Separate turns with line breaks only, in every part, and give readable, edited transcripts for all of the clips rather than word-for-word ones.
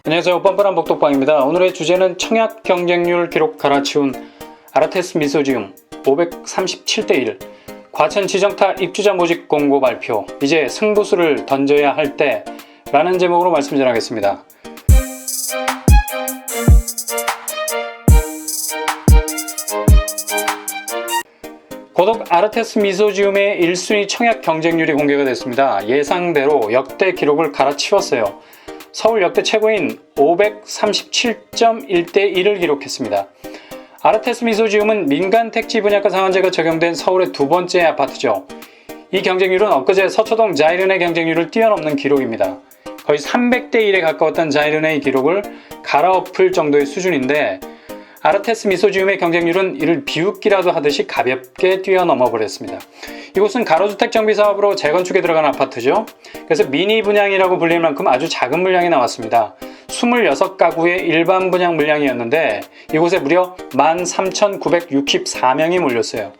안녕하세요. 뻔뻔한 복독방입니다. 오늘의 주제는 청약 경쟁률 기록 갈아치운 아르테스 미소지움 537대1 과천 지정타 입주자 모집 공고 발표, 이제 승부수를 던져야 할 때 라는 제목으로 말씀 전하겠습니다. 고독 아르테스 미소지움의 1순위 청약 경쟁률이 공개가 됐습니다. 예상대로 역대 기록을 갈아치웠어요. 서울 역대 최고인 537.1대1을 기록했습니다. 아르테스 미소지움은 민간 택지 분양가 상한제가 적용된 서울의 두 번째 아파트죠. 이 경쟁률은 엊그제 서초동 자이른의 경쟁률을 뛰어넘는 기록입니다. 거의 300대1에 가까웠던 자이른의 기록을 갈아엎을 정도의 수준인데, 아르테스 미소지움의 경쟁률은 이를 비웃기라도 하듯이 가볍게 뛰어넘어 버렸습니다. 이곳은 가로주택 정비 사업으로 재건축에 들어간 아파트죠. 그래서 미니 분양이라고 불릴 만큼 아주 작은 물량이 나왔습니다. 26가구의 일반 분양 물량이었는데 이곳에 무려 13,964명이 몰렸어요.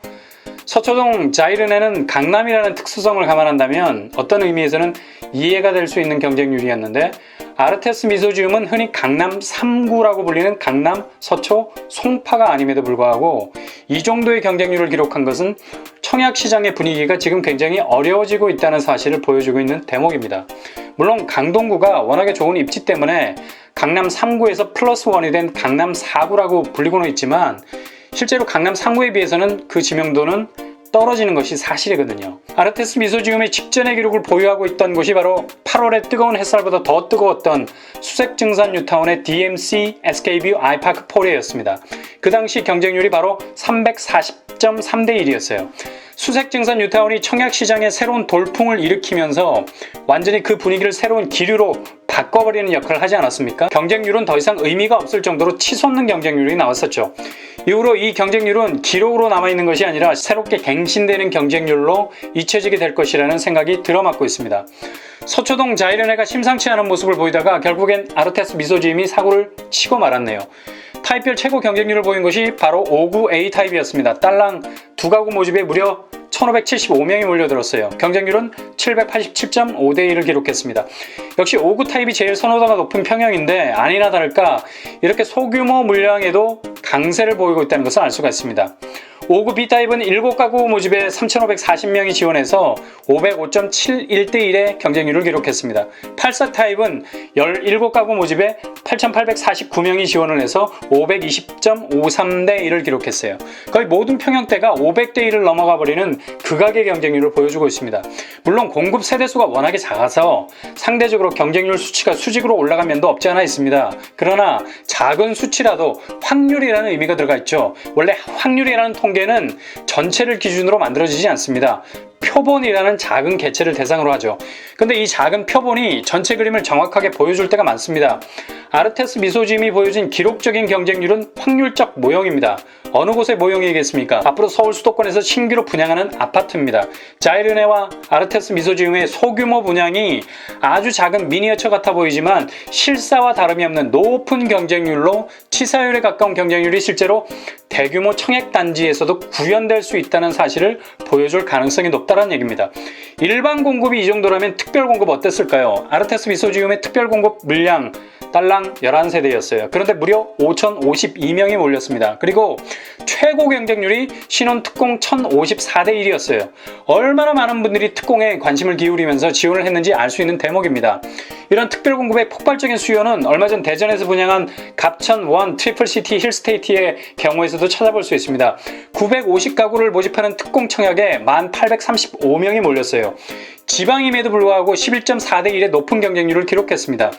서초동 자이른에는 강남이라는 특수성을 감안한다면 어떤 의미에서는 이해가 될 수 있는 경쟁률이었는데, 아르테스 미소지움은 흔히 강남 3구라고 불리는 강남, 서초, 송파가 아님에도 불구하고 이 정도의 경쟁률을 기록한 것은 청약시장의 분위기가 지금 굉장히 어려워지고 있다는 사실을 보여주고 있는 대목입니다. 물론 강동구가 워낙에 좋은 입지 때문에 강남 3구에서 플러스 원이 된 강남 4구라고 불리고는 있지만, 실제로 강남 3구에 비해서는 그 지명도는 떨어지는 것이 사실이거든요. 아르테스 미소지움의 직전의 기록을 보유하고 있던 곳이 바로 8월의 뜨거운 햇살보다 더 뜨거웠던 수색증산 뉴타운의 DMC SK뷰 아이파크 포레였습니다. 그 당시 경쟁률이 바로 340.3대1이었어요. 수색증산 뉴타운이 청약시장에 새로운 돌풍을 일으키면서 완전히 그 분위기를 새로운 기류로 바꿔버리는 역할을 하지 않았습니까? 경쟁률은 더 이상 의미가 없을 정도로 치솟는 경쟁률이 나왔었죠. 이후로 이 경쟁률은 기록으로 남아있는 것이 아니라 새롭게 갱신되는 경쟁률로 잊혀지게 될 것이라는 생각이 들어맞고 있습니다. 서초동 자이른회가 심상치 않은 모습을 보이다가 결국엔 아르테스 미소지움이 사고를 치고 말았네요. 타입별 최고 경쟁률을 보인 것이 바로 5구 A타입이었습니다. 딸랑 두 가구 모집에 무려 1,575명이 몰려들었어요. 경쟁률은 787.5대1을 기록했습니다. 역시 5구 타입이 제일 선호도가 높은 평형인데, 아니나 다를까 이렇게 소규모 물량에도 강세를 보이고 있다는 것을 알 수가 있습니다. 5구 B타입은 7가구 모집에 3,540명이 지원해서 505.71대1의 경쟁률을 기록했습니다. 84타입은 17가구 모집에 8,849명이 지원을 해서 520.53대1을 기록했어요. 거의 모든 평형대가 500대1을 넘어가 버리는 극악의 경쟁률을 보여주고 있습니다. 물론 공급 세대수가 워낙에 작아서 상대적으로 경쟁률 수치가 수직으로 올라간 면도 없지 않아 있습니다. 그러나 작은 수치라도 확률이라는 의미가 들어가 있죠. 원래 확률이라는 통계는 전체를 기준으로 만들어지지 않습니다. 표본이라는 작은 개체를 대상으로 하죠. 근데 이 작은 표본이 전체 그림을 정확하게 보여줄 때가 많습니다. 아르테스 미소지움이 보여준 기록적인 경쟁률은 확률적 모형입니다. 어느 곳의 모형이겠습니까? 앞으로 서울 수도권에서 신규로 분양하는 아파트입니다. 자이른회와 아르테스 미소지움의 소규모 분양이 아주 작은 미니어처 같아 보이지만 실사와 다름이 없는 높은 경쟁률로 치사율에 가까운 경쟁률이 실제로 대규모 청약단지에서도 구현될 수 있다는 사실을 보여줄 가능성이 높다는 얘기입니다. 일반 공급이 이 정도라면 특별 공급 어땠을까요? 아르테스 미소지움의 특별 공급 물량 딸랑 11세대였어요. 그런데 무려 5,052명이 몰렸습니다. 그리고 최고 경쟁률이 신혼 특공 1,054대1이었어요. 얼마나 많은 분들이 특공에 관심을 기울이면서 지원을 했는지 알 수 있는 대목입니다. 이런 특별 공급의 폭발적인 수요는 얼마 전 대전에서 분양한 갑천 원 트리플시티 힐스테이트의 경우에서도 찾아볼 수 있습니다. 950가구를 모집하는 특공 청약에 1,835명이 몰렸어요. 지방임에도 불구하고 11.4대1의 높은 경쟁률을 기록했습니다.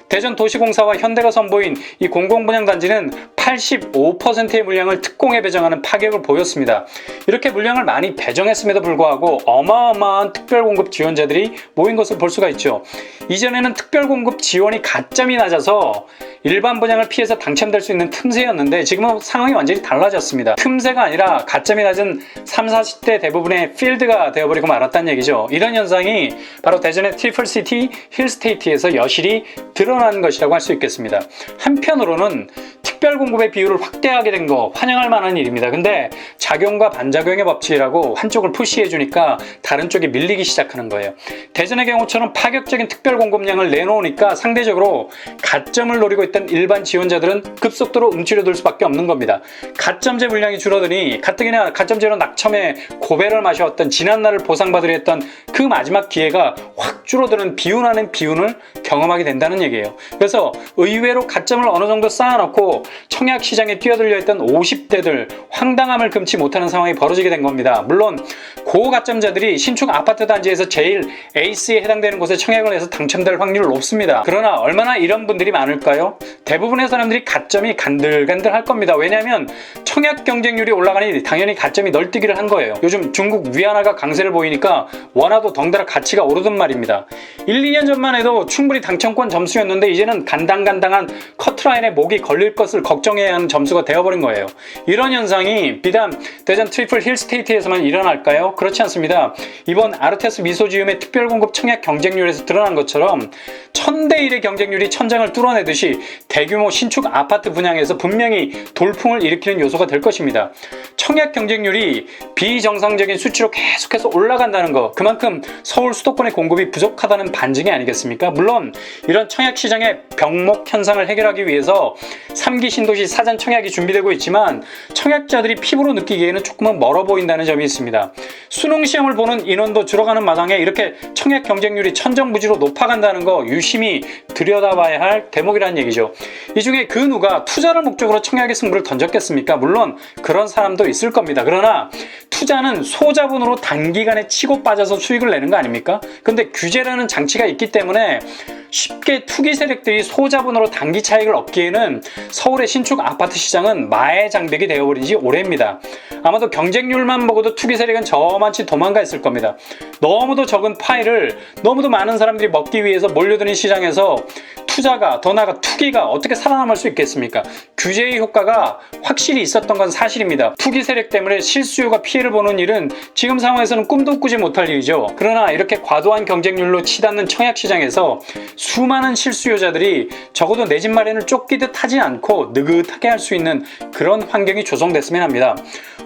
대전 도시공사와 현대가 선보인 이 공공분양단지는 85%의 물량을 특공에 배정하는 파격을 보였습니다. 이렇게 물량을 많이 배정했음에도 불구하고 어마어마한 특별공급 지원자들이 모인 것을 볼 수가 있죠. 이전에는 특별공급 지원이 가점이 낮아서 일반 분양을 피해서 당첨될 수 있는 틈새였는데, 지금은 상황이 완전히 달라졌습니다. 틈새가 아니라 가점이 낮은 30, 40대 대부분의 필드가 되어버리고 말았다는 얘기죠. 이런 현상이 바로 대전의 트리플시티 힐스테이트에서 여실히 드러났습니다. 늘어난 것이라고 할 수 있겠습니다. 한편으로는 특별 공급의 비율을 확대하게 된 거 환영할 만한 일입니다. 근데 작용과 반작용의 법칙이라고 한쪽을 푸시해 주니까 다른 쪽이 밀리기 시작하는 거예요. 대전의 경우처럼 파격적인 특별 공급량을 내놓으니까 상대적으로 가점을 노리고 있던 일반 지원자들은 급속도로 움츠려들 수밖에 없는 겁니다. 가점제 물량이 줄어드니 가뜩이나 가점제로 낙첨에 고배를 마셔왔던 지난날을 보상받으려 했던 그 마지막 기회가 확 줄어드는 비운 아닌 비운을 경험하게 된다는 얘기예요. 그래서 의외로 가점을 어느 정도 쌓아놓고 청약 시장에 뛰어들려 했던 50대들 황당함을 금치 못하는 상황이 벌어지게 된 겁니다. 물론 고가점자들이 신축 아파트 단지에서 제일 에이스에 해당되는 곳에 청약을 해서 당첨될 확률은 높습니다. 그러나 얼마나 이런 분들이 많을까요? 대부분의 사람들이 가점이 간들간들 할 겁니다. 왜냐하면 청약 경쟁률이 올라가니 당연히 가점이 널뛰기를 한 거예요. 요즘 중국 위안화가 강세를 보이니까 원화도 덩달아 가치가 오르던 말입니다. 1, 2년 전만 해도 충분히 당첨권 점수였는데 이제는 간당간당한 커트라인에 목이 걸릴 것을 걱정해야 하는 점수가 되어버린 거예요. 이런 현상이 비단 대전 트리플 힐스테이트에서만 일어날까요? 그렇지 않습니다. 이번 아르테스 미소지움의 특별공급 청약 경쟁률에서 드러난 것처럼 1000대1의 경쟁률이 천장을 뚫어내듯이 대규모 신축 아파트 분양에서 분명히 돌풍을 일으키는 요소가 될 것입니다. 청약 경쟁률이 비정상적인 수치로 계속해서 올라간다는 것, 그만큼 서울 수도권의 공급이 부족하다는 반증이 아니겠습니까? 물론 이런 청약 시장의 병목 현상을 해결하기 위해서 3기 신도시 사전 청약이 준비되고 있지만 청약자들이 피부로 느끼기에는 조금은 멀어 보인다는 점이 있습니다. 수능 시험을 보는 인원도 줄어가는 마당에 이렇게 청약 경쟁률이 천정부지로 높아간다는 거 유심히 들여다봐야 할 대목이라는 얘기죠. 이 중에 그 누가 투자를 목적으로 청약의 승부를 던졌겠습니까? 물론 그런 사람도 있을 겁니다. 그러나 투자는 소자본으로 단기간에 치고 빠져서 수익을 내는 거 아닙니까? 근데 규제라는 장치가 있기 때문에 쉽게 투기 세력들이 소자본으로 단기 차익을 얻기에는 서울의 신축 아파트 시장은 마의 장벽이 되어버린 지 오래입니다. 아마도 경쟁률만 보고도 투기 세력은 저만치 도망가 있을 겁니다. 너무도 적은 파이를 너무도 많은 사람들이 먹기 위해서 몰려드는 시장에서 투자가, 더 나아가 투기가 어떻게 살아남을 수 있겠습니까? 규제의 효과가 확실히 있었던 건 사실입니다. 투기 세력 때문에 실수요가 피해를 보는 일은 지금 상황에서는 꿈도 꾸지 못할 일이죠. 그러나 이렇게 과도한 경쟁률로 치닫는 청약 시장에서 수많은 실수요자들이 적어도 내 집 마련을 쫓기듯 하지 않고 느긋하게 할 수 있는 그런 환경이 조성됐으면 합니다.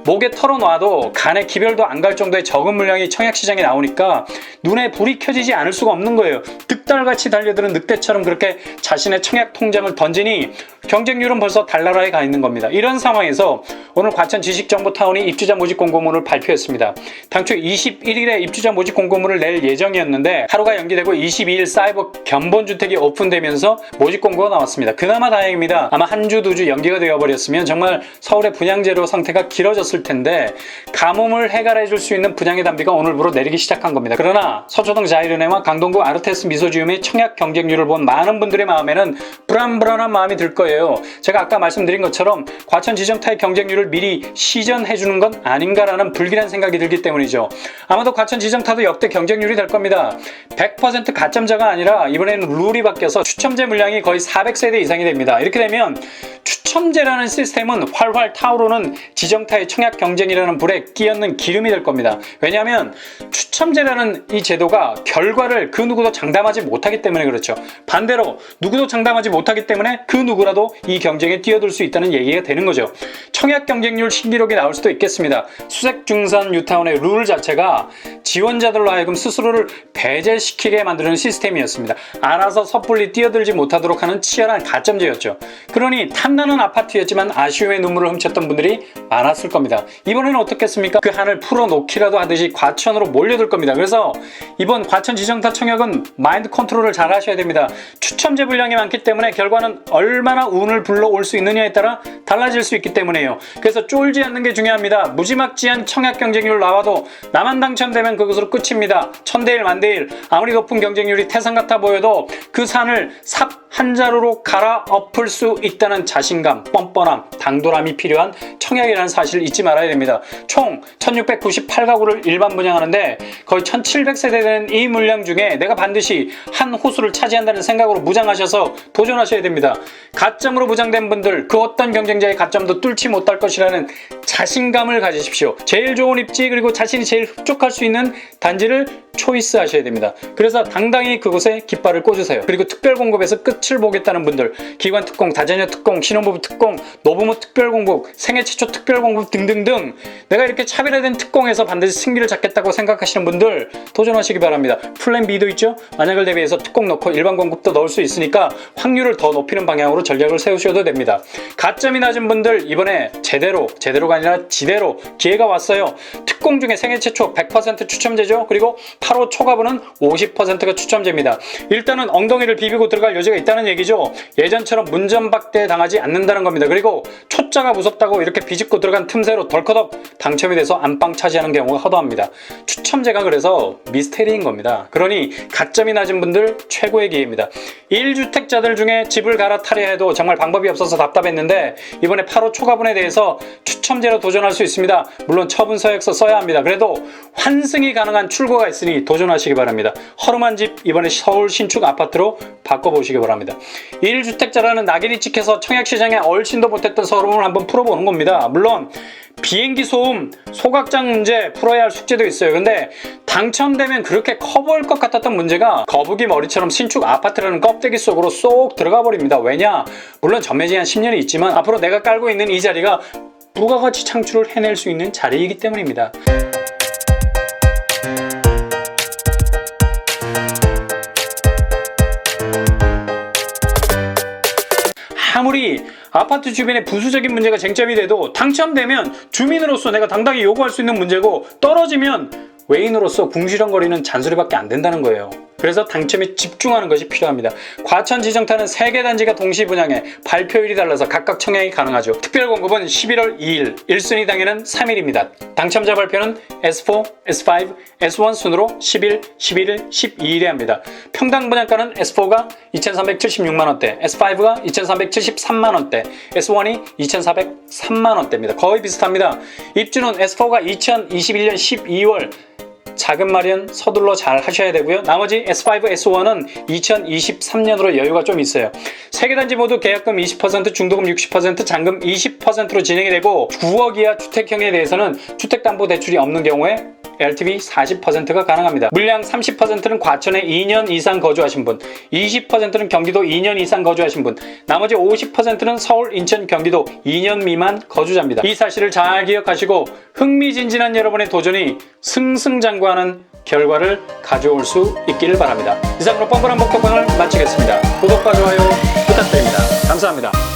목에 털어놔도 간에 기별도 안 갈 정도의 적은 물량이 청약 시장에 나오니까 눈에 불이 켜지지 않을 수가 없는 거예요. 득달같이 달려드는 늑대처럼 그렇게 자신의 청약 통장을 던지니 경쟁률은 벌써 달나라에 가 있는 겁니다. 이런 상황에서 오늘 과천 지식정보타운이 입주자 모집 공고문을 발표했습니다. 당초 21일에 입주자 모집 공고문을 낼 예정이었는데 하루가 연기되고 22일 사이버 견본주택이 오픈되면서 모집 공고가 나왔습니다. 그나마 다행입니다. 아마 한 주, 두 주 연기가 되어버렸으면 정말 서울의 분양재료 상태가 길어졌을 텐데 가뭄을 해결해줄 수 있는 분양의 단비가 오늘부로 내리기 시작한 겁니다. 그러나 서초동 자이르네와 강동구 아르테스 미소지움의 청약 경쟁률을 본 많은 분들의 마음에는 불안불안한 마음이 들 거예요. 제가 아까 말씀드린 것처럼 과천 지정타의 경쟁률을 미리 시전해주는 건 아닌가라는 불길한 생각이 들기 때문이죠. 아마도 과천 지정타도 역대 경쟁률이 될 겁니다. 100% 가점자가 아니라 이번에는 룰이 바뀌어서 추첨제 물량이 거의 400세대 이상이 됩니다. 이렇게 되면 추첨제라는 시스템은 활활 타오르는 지정타의 청약 경쟁이라는 불에 끼얹는 기름이 될 겁니다. 왜냐하면 추첨제라는 이 제도가 결과를 그 누구도 장담하지 못하기 때문에 그렇죠. 반대로 누구도 장담하지 못하기 때문에 그 누구라도 이 경쟁에 뛰어들 수 있다는 얘기가 되는 거죠. 청약 경쟁률 신기록이 나올 수도 있겠습니다. 수색중산 뉴타운의 룰 자체가 지원자들로 하여금 스스로를 배제시키게 만드는 시스템이었습니다. 알아서 섣불리 뛰어들지 못하도록 하는 치열한 가점제였죠. 그러니 탐나는 아파트였지만 아쉬움의 눈물을 훔쳤던 분들이 많았을 겁니다. 이번에는 어떻겠습니까? 그 한을 풀어놓기라도 하듯이 과천으로 몰려들 겁니다. 그래서 이번 과천 지정타 청약은 마인드 컨트롤을 잘 하셔야 됩니다. 추첨제 분량이 많기 때문에 결과는 얼마나 운을 불러올 수 있느냐에 따라 달라질 수 있기 때문에요. 그래서 쫄지 않는 게 중요합니다. 무지막지한 청약 경쟁률 나와도 나만 당첨되면 그것으로 끝입니다. 1000대1 만대1 아무리 높은 경쟁률이 태산 같아 보여도 그 산을 삽 한 자루로 갈아엎을 수 있다는 자신감, 뻔뻔함, 당돌함이 필요한 청약이라는 사실을 잊지 말아야 됩니다. 총 1698가구를 일반 분양하는데 거의 1700세대 되는 이 물량 중에 내가 반드시 한 호수를 차지한다는 생각으로 무장하셔서 도전하셔야 됩니다. 가점으로 무장된 분들 그 어떤 경쟁자의 가점도 뚫지 못할 것이라는 자신감을 가지십시오. 제일 좋은 입지 그리고 자신이 제일 흡족할 수 있는 단지를 초이스 하셔야 됩니다. 그래서 당당히 그곳에 깃발을 꽂으세요. 그리고 특별공급에서 끝을 보겠다는 분들, 기관 특공, 다자녀 특공, 신혼부부 특공, 노부모 특별공급, 생애 최초 특별공급 등등등, 내가 이렇게 차별화된 특공에서 반드시 승리를 잡겠다고 생각하시는 분들 도전하시기 바랍니다. 플랜 B도 있죠. 만약을 대비해서 특공 넣고 일반 공급도 넣을 수 있으니까 확률을 더 높이는 방향으로 전략을 세우셔도 됩니다. 가점이 낮은 분들 이번에 제대로가 아니라 지대로 기회가 왔어요. 특공 중에 생애 최초 100% 추첨제죠. 그리고 8호 초과분은 50%가 추첨제입니다. 일단은 엉덩이를 비비고 들어갈 여지가 있다는 얘기죠. 예전처럼 문전박대 당하지 않는다는 겁니다. 그리고 초짜가 무섭다고 이렇게 비집고 들어간 틈새로 덜커덕 당첨이 돼서 안방 차지하는 경우가 허다합니다. 추첨제가 그래서 미스테리인 겁니다. 그러니 가점이 낮은 분들 최고의 기회입니다. 1주택자들 중에 집을 갈아타려 해도 정말 방법이 없어서 답답했는데 이번에 8호 초과분에 대해서 추첨제로 도전할 수 있습니다. 물론 처분 서약서 써야 합니다. 그래도 환승이 가능한 출고가 있으니 도전하시기 바랍니다. 허름한 집 이번에 서울 신축 아파트로 바꿔보시기 바랍니다. 1주택자라는 낙인이 찍혀서 청약시장에 얼씬도 못했던 서름을 한번 풀어보는 겁니다. 물론 비행기 소음, 소각장 문제 풀어야 할 숙제도 있어요. 근데 당첨되면 그렇게 커 보일 것 같았던 문제가 거북이 머리처럼 신축 아파트라는 껍데기 속으로 쏙 들어가 버립니다. 왜냐? 물론 전매 제한 10년이 있지만 앞으로 내가 깔고 있는 이 자리가 부가가치 창출을 해낼 수 있는 자리이기 때문입니다. 아무리 아파트 주변에 부수적인 문제가 쟁점이 돼도 당첨되면 주민으로서 내가 당당히 요구할 수 있는 문제고, 떨어지면 외인으로서 궁시렁거리는 잔소리밖에 안 된다는 거예요. 그래서 당첨에 집중하는 것이 필요합니다. 과천 지정타는 3개 단지가 동시 분양해 발표일이 달라서 각각 청약이 가능하죠. 특별공급은 11월 2일, 1순위 당일은 3일입니다. 당첨자 발표는 S4, S5, S1 순으로 10일, 11일, 12일에 합니다. 평당 분양가는 S4가 2,376만원대, S5가 2,373만원대, S1이 2,403만원대입니다. 거의 비슷합니다. 입주는 S4가 2021년 12월, 자금 마련 서둘러 잘 하셔야 되고요. 나머지 S5, S1은 2023년으로 여유가 좀 있어요. 3개 단지 모두 계약금 20%, 중도금 60%, 잔금 20%로 진행이 되고, 9억 이하 주택형에 대해서는 주택담보대출이 없는 경우에 LTV 40%가 가능합니다. 물량 30%는 과천에 2년 이상 거주하신 분, 20%는 경기도 2년 이상 거주하신 분, 나머지 50%는 서울, 인천, 경기도 2년 미만 거주자입니다. 이 사실을 잘 기억하시고 흥미진진한 여러분의 도전이 승승장구하는 결과를 가져올 수 있기를 바랍니다. 이상으로 뻔뻔한 목격방을 마치겠습니다. 구독과 좋아요 부탁드립니다. 감사합니다.